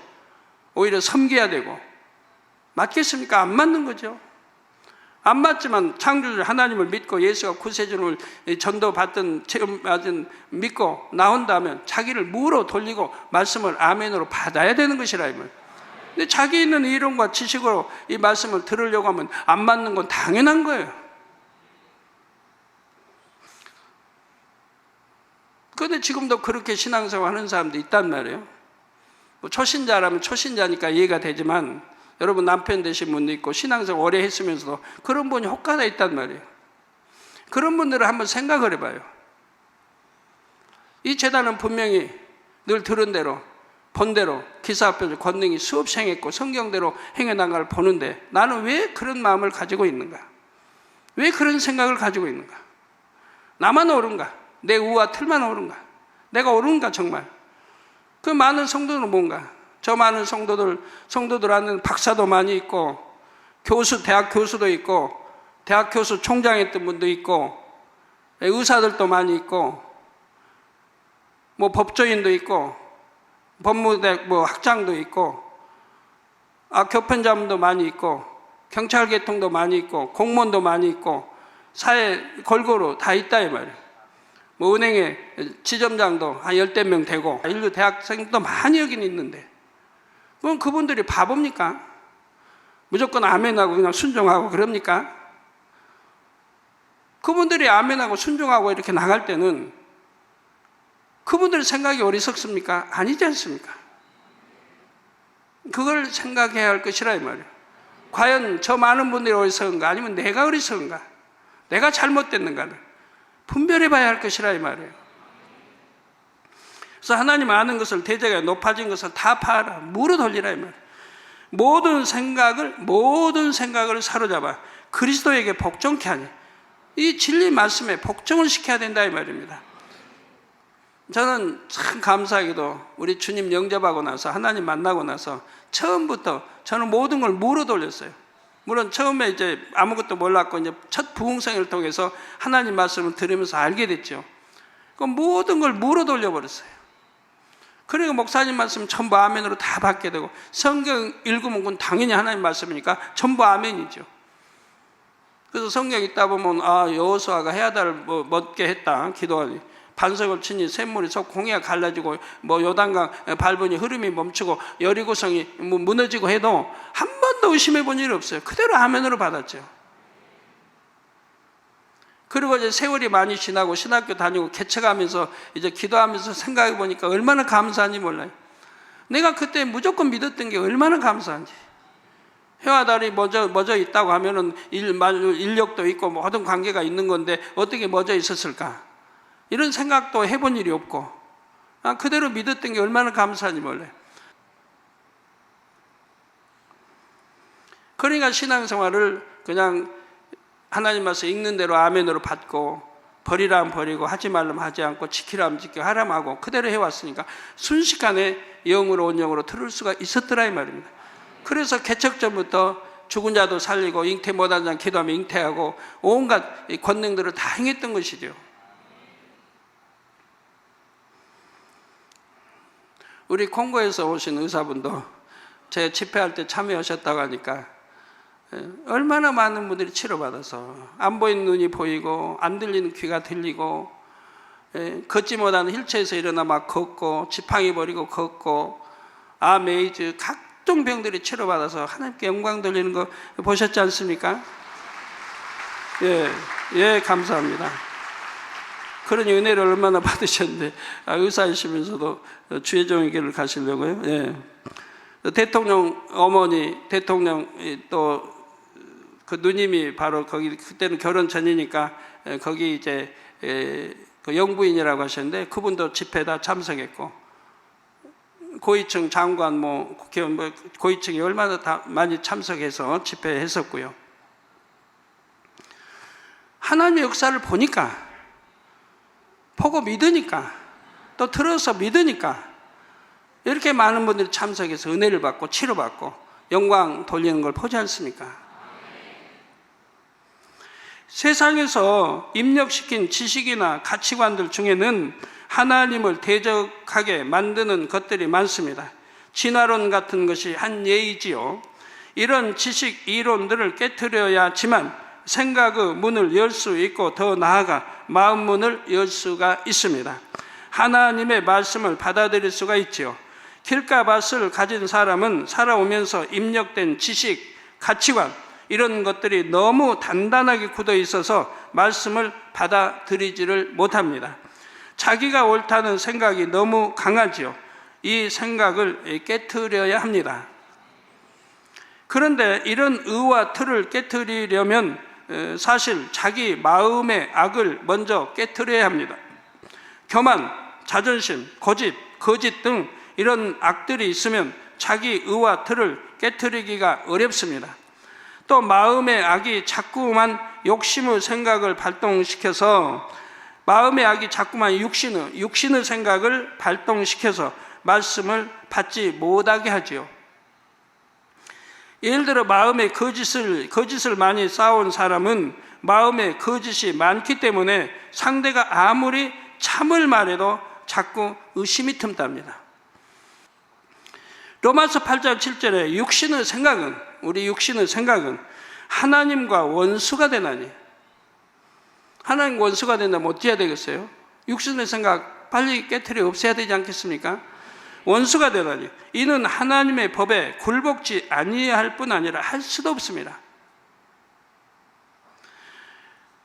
오히려 섬겨야 되고, 맞겠습니까? 안 맞는 거죠. 안 맞지만 창조주 하나님을 믿고 예수가 구세주를 전도받던 체험 받은 믿고 나온다면 자기를 무로 돌리고 말씀을 아멘으로 받아야 되는 것이라 이 말. 근데 자기 있는 이론과 지식으로 이 말씀을 들으려고 하면 안 맞는 건 당연한 거예요. 그런데 지금도 그렇게 신앙생활 하는 사람도 있단 말이에요. 초신자라면 초신자니까 이해가 되지만, 여러분 남편 되신 분도 있고 신앙생활 오래 했으면서도 그런 분이 혹가나 있단 말이에요. 그런 분들을 한번 생각을 해봐요. 이 재단은 분명히 늘 들은 대로 본 대로 기사 앞에서 권능이 수없이 행했고 성경대로 행해나가를 보는데, 나는 왜 그런 마음을 가지고 있는가? 왜 그런 생각을 가지고 있는가? 나만 옳은가? 내 우와 틀만 옳은가? 내가 옳은가 정말? 그 많은 성도들은 뭔가? 저 많은 성도들한테는 박사도 많이 있고, 대학 교수도 있고, 대학 교수 총장했던 분도 있고, 의사들도 많이 있고, 법조인도 있고, 법무대 학장도 있고, 교편자분도 많이 있고, 경찰 계통도 많이 있고, 공무원도 많이 있고, 사회 골고루 다 있다 이 말이에요. 은행에 지점장도 한 10대 명 되고, 인류 대학생도 많이 여긴 있는데, 그럼 그분들이 바보입니까? 무조건 아멘하고 그냥 순종하고 그럽니까? 그분들이 아멘하고 순종하고 이렇게 나갈 때는 그분들 생각이 어리석습니까? 아니지 않습니까? 그걸 생각해야 할 것이라 이 말이에요. 과연 저 많은 분들이 어리석은가, 아니면 내가 어리석은가, 내가 잘못됐는가를 분별해 봐야 할 것이라 이 말이에요. 그래서 하나님 아는 것을 대적하여 높아진 것을 다 파하라, 무로 돌리라 이 말이에요. 모든 생각을 사로잡아 그리스도에게 복종케 하니, 이 진리 말씀에 복종을 시켜야 된다 이 말입니다. 저는 참 감사하게도 우리 주님 영접하고 나서, 하나님 만나고 나서 처음부터 저는 모든 걸 무로 돌렸어요. 물론 처음에 이제 아무것도 몰랐고 이제 첫 부흥성을 통해서 하나님 말씀을 들으면서 알게 됐죠. 그 모든 걸 무로 돌려버렸어요. 그러니까 목사님 말씀 전부 아멘으로 다 받게 되고, 성경 읽으면 그건 당연히 하나님 말씀이니까 전부 아멘이죠. 그래서 성경 읽다 보면 여호수아가 해야달을 먹게 했다 기도하니, 반석을 치니 샘물이 속 공해가 갈라지고 요단강 밟으니 흐름이 멈추고 여리고성이 무너지고 해도 한 번도 의심해 본 일이 없어요. 그대로 아멘으로 받았죠. 그리고 이제 세월이 많이 지나고 신학교 다니고 개척하면서 이제 기도하면서 생각해 보니까 얼마나 감사한지 몰라요. 내가 그때 무조건 믿었던 게 얼마나 감사한지. 해와 달이 멎어 있다고 하면은 인력도 있고 모든 관계가 있는 건데 어떻게 멎어 있었을까? 이런 생각도 해본 일이 없고, 그대로 믿었던 게 얼마나 감사한지 몰라요. 그러니까 신앙생활을 그냥 하나님 말씀 읽는 대로 아멘으로 받고, 버리라면 버리고 하지 말라면 하지 않고 지키라면 지키고 하라면 하고 그대로 해왔으니까 순식간에 영으로 온 영으로 들을 수가 있었더라 이 말입니다. 그래서 개척전부터 죽은 자도 살리고 잉태 못한 자 기도하면 잉태하고 온갖 권능들을 다 행했던 것이죠. 우리 콩고에서 오신 의사분도 제 집회할 때 참여하셨다고 하니까 얼마나 많은 분들이 치료받아서 안 보이는 눈이 보이고 안 들리는 귀가 들리고 걷지 못하는 휠체어에서 일어나 막 걷고 지팡이 버리고 걷고 암, 에이즈 각종 병들이 치료받아서 하나님께 영광 돌리는 거 보셨지 않습니까? 예, 감사합니다. 그런 은혜를 얼마나 받으셨는데 의사이시면서도 주의 종의 길을 가시려고요. 예. 대통령 어머니, 대통령 또 그 누님이 바로 거기 그때는 결혼 전이니까 거기 이제 그 영부인이라고 하셨는데 그분도 집회 다 참석했고 고위층 장관 뭐 국회의원 뭐 고위층이 얼마나 다 많이 참석해서 집회했었고요. 하나님의 역사를 보고 믿으니까 또 들어서 믿으니까 이렇게 많은 분들이 참석해서 은혜를 받고 치료받고 영광 돌리는 걸 보지 않습니까? 세상에서 입력시킨 지식이나 가치관들 중에는 하나님을 대적하게 만드는 것들이 많습니다. 진화론 같은 것이 한 예이지요. 이런 지식 이론들을 깨트려야 하지만 생각의 문을 열 수 있고 더 나아가 마음 문을 열 수가 있습니다. 하나님의 말씀을 받아들일 수가 있지요. 길가밭을 가진 사람은 살아오면서 입력된 지식, 가치관 이런 것들이 너무 단단하게 굳어 있어서 말씀을 받아들이지를 못합니다. 자기가 옳다는 생각이 너무 강하지요. 이 생각을 깨트려야 합니다. 그런데 이런 의와 틀을 깨트리려면 사실 자기 마음의 악을 먼저 깨트려야 합니다. 교만, 자존심, 고집, 거짓 등 이런 악들이 있으면 자기 의와 틀을 깨트리기가 어렵습니다. 또 마음의 악이 자꾸만 욕심의 생각을 발동시켜서 마음의 악이 자꾸만 육신의 생각을 발동시켜서 말씀을 받지 못하게 하지요. 예를 들어 마음에 거짓을 많이 쌓아온 사람은 마음에 거짓이 많기 때문에 상대가 아무리 참을 말해도 자꾸 의심이 틈답니다. 로마서 8장 7절에 우리 육신의 생각은 하나님과 원수가 되나니, 하나님 원수가 된다면 어떻게 해야 되겠어요? 육신의 생각 빨리 깨트려 없애야 되지 않겠습니까? 원수가 되다니 이는 하나님의 법에 굴복지 아니할 뿐 아니라 할 수도 없습니다.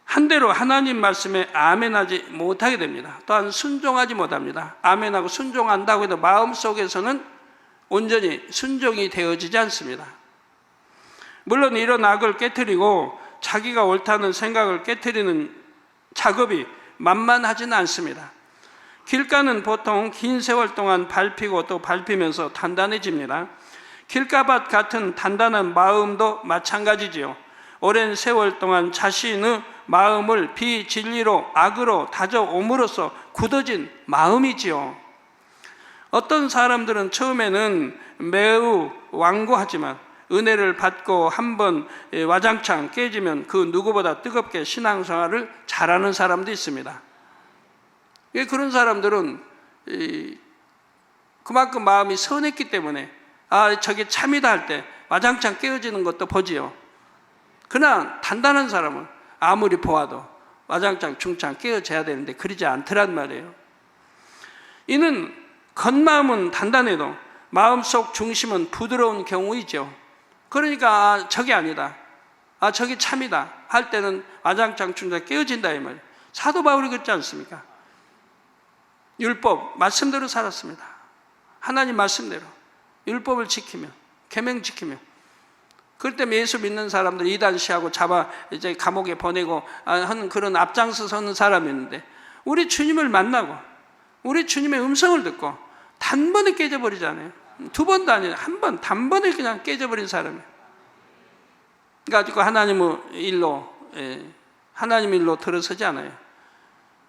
한대로 하나님 말씀에 아멘하지 못하게 됩니다. 또한 순종하지 못합니다. 아멘하고 순종한다고 해도 마음속에서는 온전히 순종이 되어지지 않습니다. 물론 이런 악을 깨트리고 자기가 옳다는 생각을 깨트리는 작업이 만만하지는 않습니다. 길가는 보통 긴 세월 동안 밟히고 또 밟히면서 단단해집니다. 길가밭 같은 단단한 마음도 마찬가지지요. 오랜 세월 동안 자신의 마음을 비진리로 악으로 다져옴으로써 굳어진 마음이지요. 어떤 사람들은 처음에는 매우 완고하지만 은혜를 받고 한번 와장창 깨지면 그 누구보다 뜨겁게 신앙생활을 잘하는 사람도 있습니다. 그런 사람들은 그만큼 마음이 선했기 때문에 저게 참이다 할 때 와장창 깨어지는 것도 보지요. 그러나 단단한 사람은 아무리 보아도 와장창 중창 깨어져야 되는데 그러지 않더란 말이에요. 이는 겉마음은 단단해도 마음속 중심은 부드러운 경우이죠. 그러니까 저게 아니다, 저게 참이다 할 때는 와장창 중창 깨어진다 이 말이에요. 사도 바울이 그렇지 않습니까? 율법 말씀대로 살았습니다. 하나님 말씀대로 율법을 지키며 계명 지키며. 그럴 때 예수 믿는 사람들 이단시하고 잡아 이제 감옥에 보내고 하는 그런 앞장서 서는 사람이었는데 우리 주님을 만나고 우리 주님의 음성을 듣고 단번에 깨져버리잖아요. 두 번도 아니라 한 번 단번에 그냥 깨져버린 사람이에요. 그러니까 하나님의 일로 들어서지 않아요.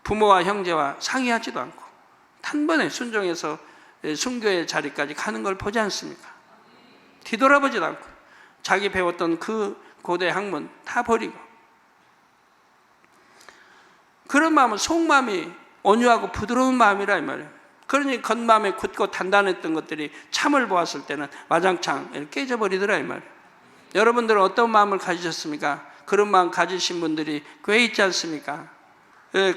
부모와 형제와 상의하지도 않고 단번에 순종해서 순교의 자리까지 가는 걸 보지 않습니까? 뒤돌아보지도 않고 자기 배웠던 그 고대 학문 다 버리고, 그런 마음은 속마음이 온유하고 부드러운 마음이라 이 말이에요. 그러니 겉마음에 굳고 단단했던 것들이 참을 보았을 때는 와장창 깨져버리더라 이 말이에요. 여러분들은 어떤 마음을 가지셨습니까? 그런 마음 가지신 분들이 꽤 있지 않습니까?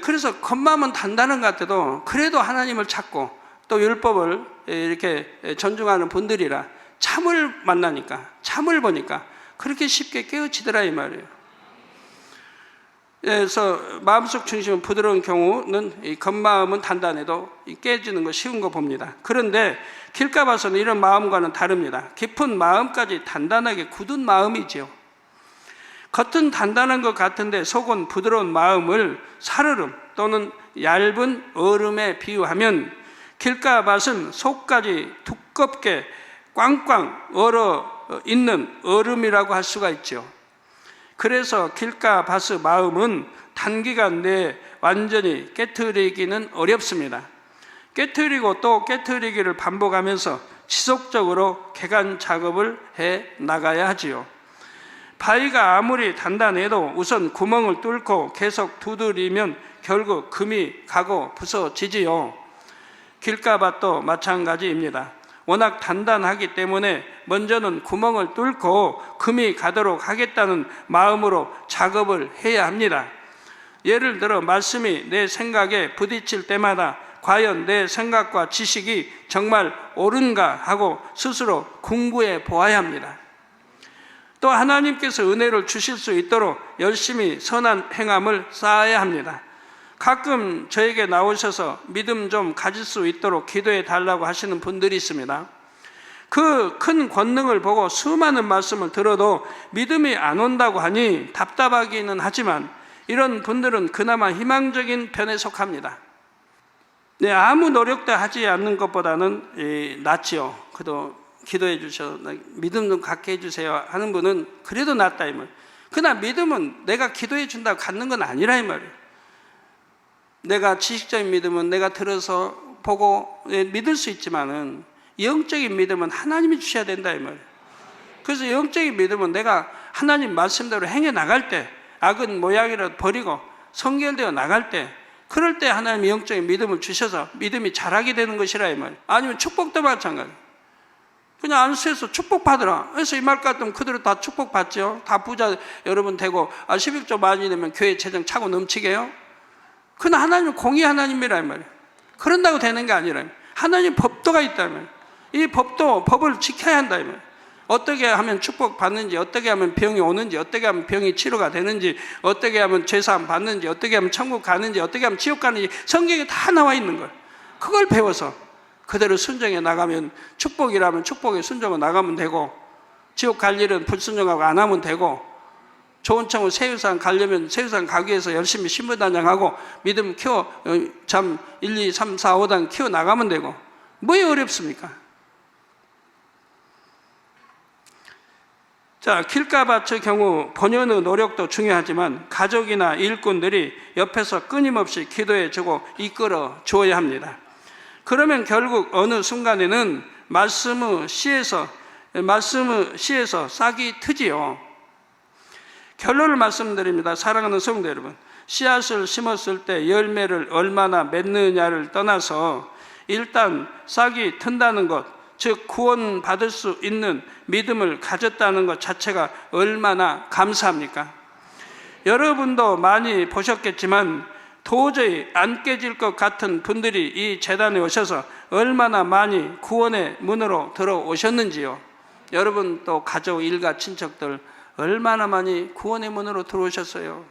그래서 겉마음은 단단한 것 같아도 그래도 하나님을 찾고 또 율법을 이렇게 존중하는 분들이라 참을 만나니까, 참을 보니까 그렇게 쉽게 깨어지더라 이 말이에요. 그래서 마음속 중심은 부드러운 경우는 이 겉마음은 단단해도 깨지는 거 쉬운 거 봅니다. 그런데 길가 봐서는 이런 마음과는 다릅니다. 깊은 마음까지 단단하게 굳은 마음이지요. 겉은 단단한 것 같은데 속은 부드러운 마음을 살얼음 또는 얇은 얼음에 비유하면 길가밭은 속까지 두껍게 꽝꽝 얼어 있는 얼음이라고 할 수가 있죠. 그래서 길가밭의 마음은 단기간 내에 완전히 깨트리기는 어렵습니다. 깨트리고 또 깨트리기를 반복하면서 지속적으로 개간 작업을 해 나가야 하지요. 바위가 아무리 단단해도 우선 구멍을 뚫고 계속 두드리면 결국 금이 가고 부서지지요. 길가밭도 마찬가지입니다. 워낙 단단하기 때문에 먼저는 구멍을 뚫고 금이 가도록 하겠다는 마음으로 작업을 해야 합니다. 예를 들어 말씀이 내 생각에 부딪힐 때마다 과연 내 생각과 지식이 정말 옳은가 하고 스스로 공부해 보아야 합니다. 또 하나님께서 은혜를 주실 수 있도록 열심히 선한 행함을 쌓아야 합니다. 가끔 저에게 나오셔서 믿음 좀 가질 수 있도록 기도해 달라고 하시는 분들이 있습니다. 그 큰 권능을 보고 수많은 말씀을 들어도 믿음이 안 온다고 하니 답답하기는 하지만 이런 분들은 그나마 희망적인 편에 속합니다. 네, 아무 노력도 하지 않는 것보다는 낫지요. 그래도 기도해 주셔서 믿음 좀 갖게 해주세요 하는 분은 그래도 낫다 이 말. 그러나 믿음은 내가 기도해 준다고 갖는 건 아니라 이 말이에요. 내가 지식적인 믿음은 내가 들어서 보고 믿을 수 있지만은 영적인 믿음은 하나님이 주셔야 된다 이 말이에요. 그래서 영적인 믿음은 내가 하나님 말씀대로 행해 나갈 때, 악은 모양이라도 버리고 성결되어 나갈 때, 그럴 때 하나님이 영적인 믿음을 주셔서 믿음이 자라게 되는 것이라 이 말이에요. 아니면 축복도 마찬가지. 그냥 안수해서 축복받으라. 그래서 이 말 같으면 그대로 다 축복받죠. 다 부자 여러분 되고 11조 많이 내면 교회 재정 차고 넘치게요. 그러나 하나님은 공의 하나님이라 이 말이에요. 그런다고 되는 게 아니라 하나님 법도가 있다 이 말이에요. 이 법을 지켜야 한다 이 말이에요. 어떻게 하면 축복받는지, 어떻게 하면 병이 오는지, 어떻게 하면 병이 치료가 되는지, 어떻게 하면 죄사함 받는지, 어떻게 하면 천국 가는지, 어떻게 하면 지옥 가는지 성경에 다 나와 있는 거예요. 그걸 배워서 그대로 순종해 나가면, 축복이라면 축복에 순종해 나가면 되고, 지옥 갈 일은 불순종하고 안 하면 되고, 좋은 청을 세우산 가려면 세우산 가기 위해서 열심히 신부단장하고 믿음 키워 1, 2, 3, 4, 5단 키워 나가면 되고, 뭐에 어렵습니까? 자, 길가밭의 경우 본연의 노력도 중요하지만 가족이나 일꾼들이 옆에서 끊임없이 기도해주고 이끌어 주어야 합니다. 그러면 결국 어느 순간에는 말씀의 씨에서 싹이 트지요. 결론을 말씀드립니다. 사랑하는 성도 여러분, 씨앗을 심었을 때 열매를 얼마나 맺느냐를 떠나서 일단 싹이 튼다는 것, 즉 구원받을 수 있는 믿음을 가졌다는 것 자체가 얼마나 감사합니까? 여러분도 많이 보셨겠지만 도저히 안 깨질 것 같은 분들이 이 재단에 오셔서 얼마나 많이 구원의 문으로 들어오셨는지요. 여러분 또 가족, 일가, 친척들 얼마나 많이 구원의 문으로 들어오셨어요.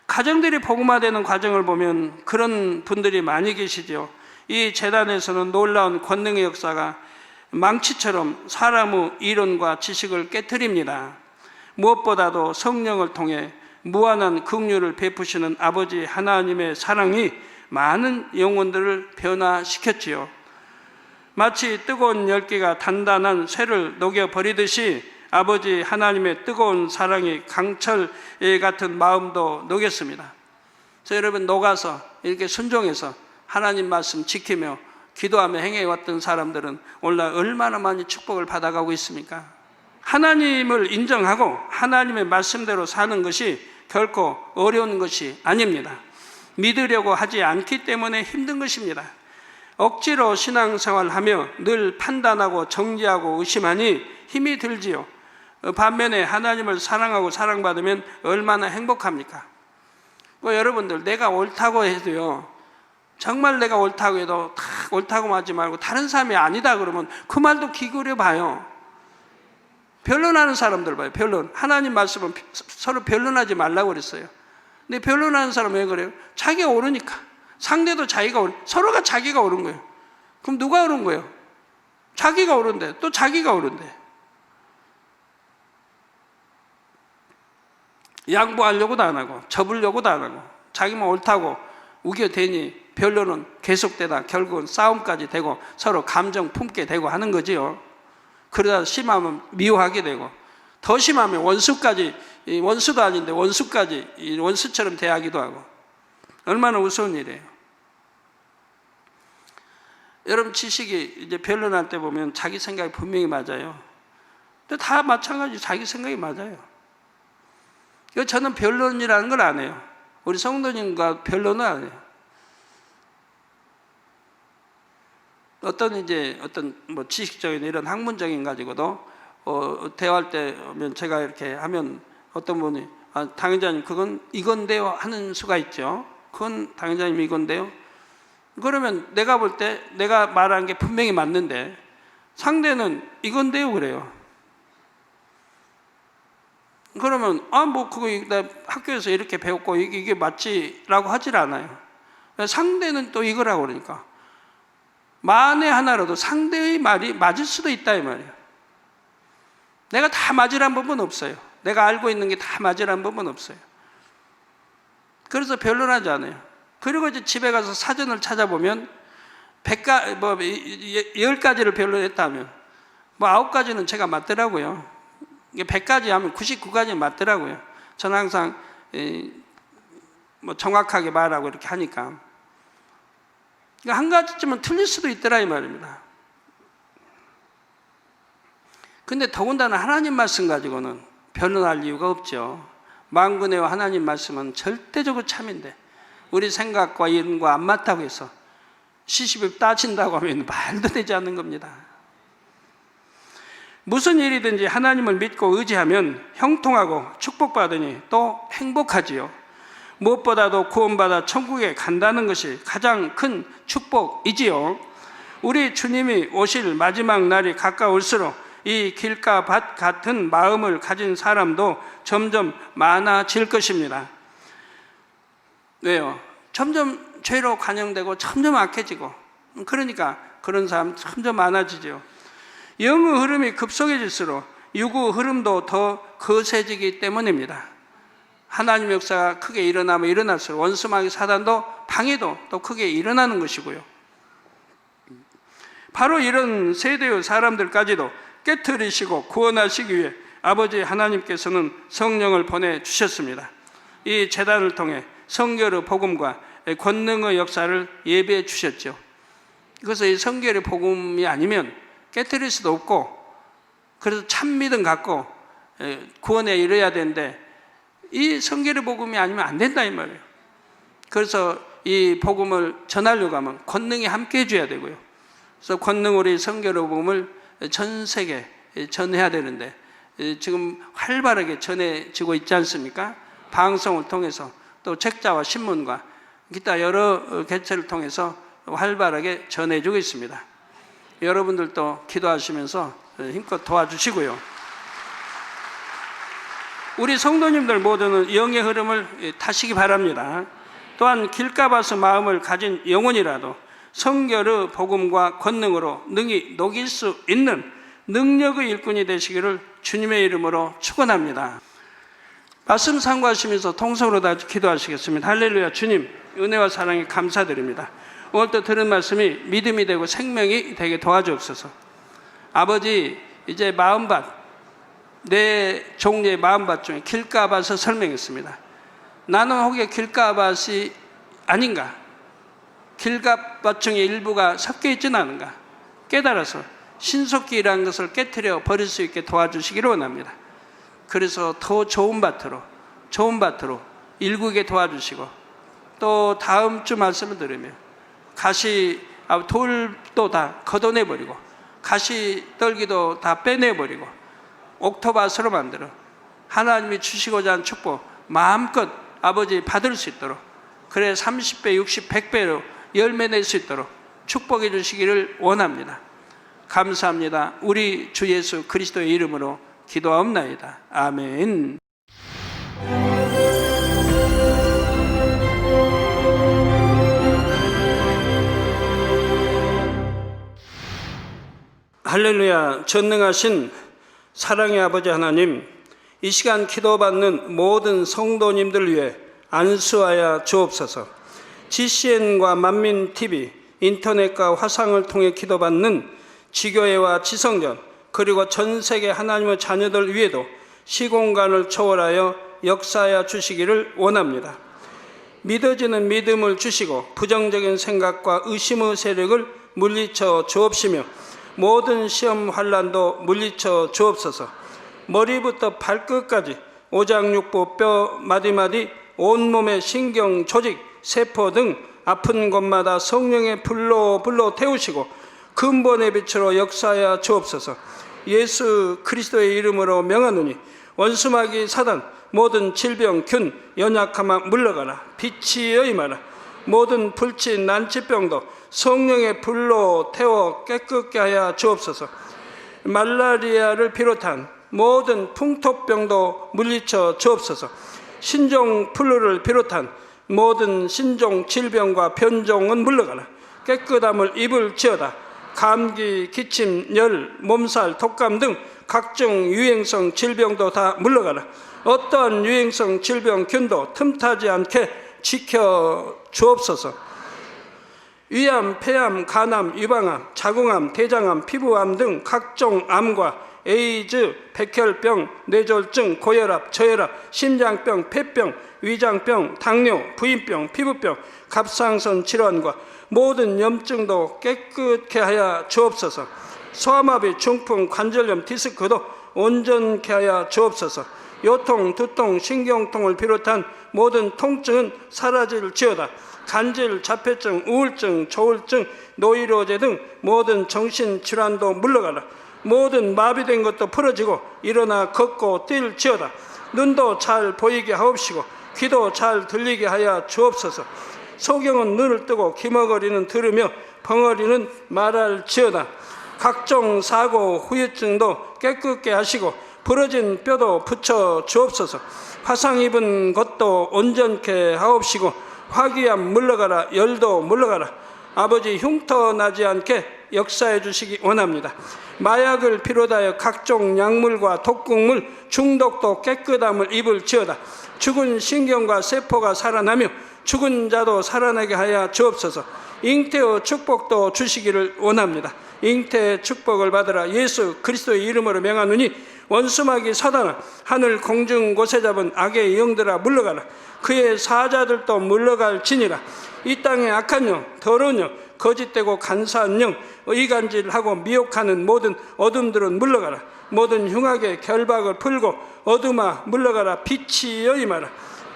가정들이 복음화되는 과정을 보면 그런 분들이 많이 계시죠. 이 재단에서는 놀라운 권능의 역사가 망치처럼 사람의 이론과 지식을 깨트립니다. 무엇보다도 성령을 통해 무한한 긍휼을 베푸시는 아버지 하나님의 사랑이 많은 영혼들을 변화시켰지요. 마치 뜨거운 열기가 단단한 쇠를 녹여버리듯이 아버지 하나님의 뜨거운 사랑이 강철 같은 마음도 녹였습니다. 그래서 여러분 녹아서 이렇게 순종해서 하나님 말씀 지키며 기도하며 행해왔던 사람들은 오늘 얼마나 많이 축복을 받아가고 있습니까? 하나님을 인정하고 하나님의 말씀대로 사는 것이 결코 어려운 것이 아닙니다. 믿으려고 하지 않기 때문에 힘든 것입니다. 억지로 신앙생활을 하며 늘 판단하고 정죄하고 의심하니 힘이 들지요. 반면에 하나님을 사랑하고 사랑받으면 얼마나 행복합니까? 여러분들, 내가 옳다고 해도요, 정말 내가 옳다고 해도 다 옳다고 하지 말고 다른 사람이 아니다 그러면 그 말도 기울여 봐요. 변론하는 사람들 봐요. 변론. 하나님 말씀은 서로 변론하지 말라고 그랬어요. 근데 변론하는 사람은 왜 그래요? 자기가 옳으니까. 상대도 자기가 서로가 자기가 옳은 거예요. 그럼 누가 옳은 거예요? 자기가 옳은데, 또 자기가 옳은데. 양보하려고도 안 하고 접으려고도 안 하고 자기만 옳다고 우겨대니 변론은 계속되다 결국은 싸움까지 되고 서로 감정 품게 되고 하는 거지요. 그러다 심하면 미워하게 되고 더 심하면 원수까지, 원수도 아닌데 원수까지 원수처럼 대하기도 하고 얼마나 우스운 일이에요. 여러분, 지식이 이제 변론할 때 보면 자기 생각이 분명히 맞아요. 근데 다 마찬가지 자기 생각이 맞아요. 저는 변론이라는 걸 안 해요. 우리 성도님과 변론은 안 해요. 어떤 뭐 지식적인 이런 학문적인 가지고도 대화할 때면 제가 이렇게 하면 어떤 분이 당회장님 그건 이건데요 하는 수가 있죠. 그건 당회장님 이건데요. 그러면 내가 볼 때 내가 말하는 게 분명히 맞는데 상대는 이건데요 그래요. 그러면 뭐 그거 나 학교에서 이렇게 배웠고 이게 맞지라고 하질 않아요. 상대는 또 이거라고 그러니까 만에 하나라도 상대의 말이 맞을 수도 있다 이 말이에요. 내가 다 맞으란 법은 없어요. 내가 알고 있는 게 다 맞으란 법은 없어요. 그래서 변론하지 않아요. 그리고 이제 집에 가서 사전을 찾아보면 10가지를 변론했다면 9가지는 제가 맞더라고요. 100가지 하면 99가지 맞더라고요. 저는 항상 정확하게 말하고 이렇게 하니까. 한 가지쯤은 틀릴 수도 있더라 이 말입니다. 근데 더군다나 하나님 말씀 가지고는 변론할 이유가 없죠. 만군의 하나님 말씀은 절대적으로 참인데 우리 생각과 이론과 안 맞다고 해서 시시비 따진다고 하면 말도 되지 않는 겁니다. 무슨 일이든지 하나님을 믿고 의지하면 형통하고 축복받으니 또 행복하지요. 무엇보다도 구원받아 천국에 간다는 것이 가장 큰 축복이지요. 우리 주님이 오실 마지막 날이 가까울수록 이 길가 밭 같은 마음을 가진 사람도 점점 많아질 것입니다. 왜요? 점점 죄로 관영되고 점점 악해지고 그러니까 그런 사람 점점 많아지죠. 영의 흐름이 급속해질수록 육의 흐름도 더 거세지기 때문입니다. 하나님의 역사가 크게 일어나면 일어날수록 원수마귀 사단도 방해도 또 크게 일어나는 것이고요. 바로 이런 세대의 사람들까지도 깨트리시고 구원하시기 위해 아버지 하나님께서는 성령을 보내주셨습니다. 이 제단을 통해 성결의 복음과 권능의 역사를 예배해 주셨죠. 그래서 이 성결의 복음이 아니면 깨트릴 수도 없고 그래서 참 믿음 갖고 구원에 이르러야 되는데 이 성결의 복음이 아니면 안 된다 이 말이에요. 그래서 이 복음을 전하려고 하면 권능이 함께 해줘야 되고요. 그래서 권능으로 이 성결의 복음을 전 세계에 전해야 되는데 지금 활발하게 전해지고 있지 않습니까? 방송을 통해서 또 책자와 신문과 기타 여러 개체를 통해서 활발하게 전해주고 있습니다. 여러분들도 기도하시면서 힘껏 도와주시고요. 우리 성도님들 모두는 영의 흐름을 타시기 바랍니다. 또한 길가봐서 마음을 가진 영혼이라도 성결의 복음과 권능으로 능히 녹일 수 있는 능력의 일꾼이 되시기를 주님의 이름으로 축원합니다. 말씀 상고하시면서 통성으로 다 기도하시겠습니다. 할렐루야. 주님 은혜와 사랑에 감사드립니다. 오늘도 들은 말씀이 믿음이 되고 생명이 되게 도와주옵소서. 아버지 이제 마음밭 내 종류의 마음밭 중에 길가밭을 설명했습니다. 나는 혹여 길가밭이 아닌가? 길가밭중의 일부가 섞여 있지는 않은가? 깨달아서 신속기라는 것을 깨트려 버릴 수 있게 도와주시기를 원합니다. 그래서 더 좋은 밭으로 일구게 도와주시고, 또 다음 주 말씀을 들으면 돌도 다 걷어내버리고 가시떨기도 다 빼내버리고 옥토밭으로 만들어 하나님이 주시고자 하는 축복 마음껏 아버지 받을 수 있도록, 그래 30배, 60, 100배로 열매 낼 수 있도록 축복해 주시기를 원합니다. 감사합니다. 우리 주 예수 그리스도의 이름으로 기도하옵나이다. 아멘. 할렐루야. 전능하신 사랑의 아버지 하나님, 이 시간 기도받는 모든 성도님들 위해 안수하여 주옵소서. GCN과 만민TV, 인터넷과 화상을 통해 기도받는 지교회와 지성전, 그리고 전 세계 하나님의 자녀들 위에도 시공간을 초월하여 역사하여 주시기를 원합니다. 믿어지는 믿음을 주시고 부정적인 생각과 의심의 세력을 물리쳐 주옵시며 모든 시험 환난도 물리쳐 주옵소서. 머리부터 발끝까지 오장육부 뼈 마디마디 온몸의 신경 조직 세포 등 아픈 곳마다 성령의 불로 태우시고 근본의 빛으로 역사하여 주옵소서. 예수 그리스도의 이름으로 명하노니 원수마귀 사단 모든 질병 균 연약함아 물러가라. 빛이여 임하라. 모든 불치 난치병도 성령의 불로 태워 깨끗게 하여 주옵소서. 말라리아를 비롯한 모든 풍토병도 물리쳐 주옵소서. 신종 플루를 비롯한 모든 신종 질병과 변종은 물러가라. 깨끗함을 입을지어다. 감기, 기침, 열, 몸살, 독감 등 각종 유행성 질병도 다 물러가라. 어떠한 유행성 질병 균도 틈타지 않게 지켜 주옵소서. 위암, 폐암, 간암, 유방암, 자궁암, 대장암, 피부암 등 각종 암과 에이즈, 백혈병, 뇌졸중, 고혈압, 저혈압, 심장병, 폐병, 위장병, 당뇨, 부인병, 피부병, 갑상선 질환과 모든 염증도 깨끗게 하여 주옵소서. 소아마비, 중풍, 관절염, 디스크도 온전케 하여 주옵소서. 요통, 두통, 신경통을 비롯한 모든 통증은 사라질지어다. 간질, 자폐증, 우울증, 조울증, 노이로제 등 모든 정신질환도 물러가라. 모든 마비된 것도 풀어지고 일어나 걷고 뛸지어다. 눈도 잘 보이게 하옵시고 귀도 잘 들리게 하여 주옵소서. 소경은 눈을 뜨고 기머거리는 들으며 벙어리는 말할지어다. 각종 사고, 후유증도 깨끗게 하시고 부러진 뼈도 붙여 주옵소서. 화상 입은 것도 온전케 하옵시고 화기암 물러가라. 열도 물러가라. 아버지 흉터 나지 않게 역사해 주시기 원합니다. 마약을 비롯하여 각종 약물과 독극물 중독도 깨끗함을 입을지어다. 죽은 신경과 세포가 살아나며 죽은 자도 살아나게 하여 주옵소서. 잉태의 축복도 주시기를 원합니다. 잉태의 축복을 받으라. 예수 그리스도의 이름으로 명하노니 원수마귀 사단아, 하늘 공중 곳에 잡은 악의 영들아 물러가라. 그의 사자들도 물러갈지니라. 이 땅의 악한 영, 더러운 영, 거짓되고 간사한 영, 의간질하고 미혹하는 모든 어둠들은 물러가라. 모든 흉악의 결박을 풀고 어둠아 물러가라. 빛이여 임하라.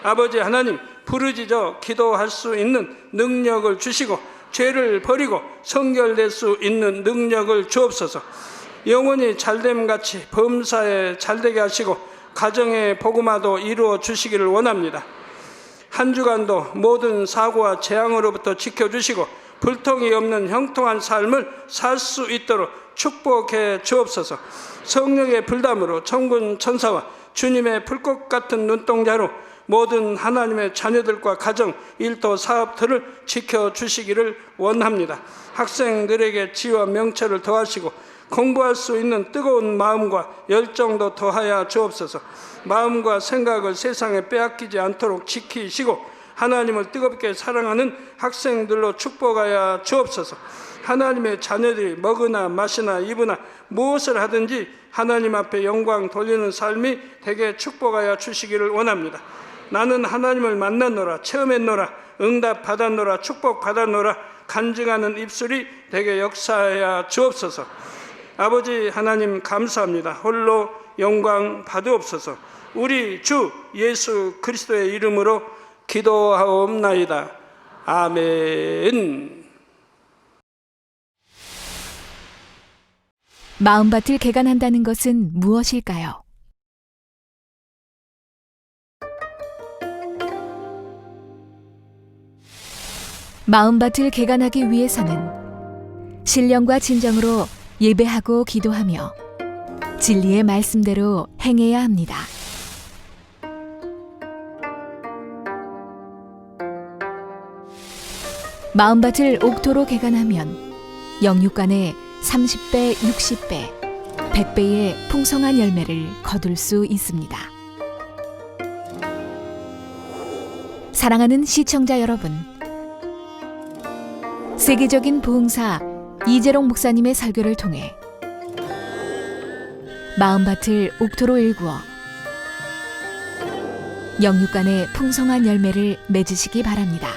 아버지 하나님, 부르짖어 기도할 수 있는 능력을 주시고 죄를 버리고 성결될 수 있는 능력을 주옵소서. 영원히 잘됨같이 범사에 잘되게 하시고 가정의 복음화도 이루어 주시기를 원합니다. 한 주간도 모든 사고와 재앙으로부터 지켜주시고 불통이 없는 형통한 삶을 살 수 있도록 축복해 주옵소서. 성령의 불담으로 천군 천사와 주님의 불꽃 같은 눈동자로 모든 하나님의 자녀들과 가정, 일도, 사업들을 지켜주시기를 원합니다. 학생들에게 지혜와 명철을 더하시고 공부할 수 있는 뜨거운 마음과 열정도 더하여 주옵소서. 마음과 생각을 세상에 빼앗기지 않도록 지키시고 하나님을 뜨겁게 사랑하는 학생들로 축복하여 주옵소서. 하나님의 자녀들이 먹으나 마시나 입으나 무엇을 하든지 하나님 앞에 영광 돌리는 삶이 되게 축복하여 주시기를 원합니다. 나는 하나님을 만났노라, 체험했노라, 응답 받았노라, 축복 받았노라 간증하는 입술이 되게 역사하여 주옵소서. 아버지 하나님 감사합니다. 홀로 영광 받으옵소서. 우리 주 예수 그리스도의 이름으로 기도하옵나이다. 아멘. 마음밭을 개간한다는 것은 무엇일까요? 마음밭을 개간하기 위해서는 신령과 진정으로 예배하고 기도하며 진리의 말씀대로 행해야 합니다. 마음밭을 옥토로 개간하면 영육간에 30배, 60배, 100배의 풍성한 열매를 거둘 수 있습니다. 사랑하는 시청자 여러분, 세계적인 부흥사 이재롱 목사님의 설교를 통해 마음밭을 옥토로 일구어 영육간의 풍성한 열매를 맺으시기 바랍니다.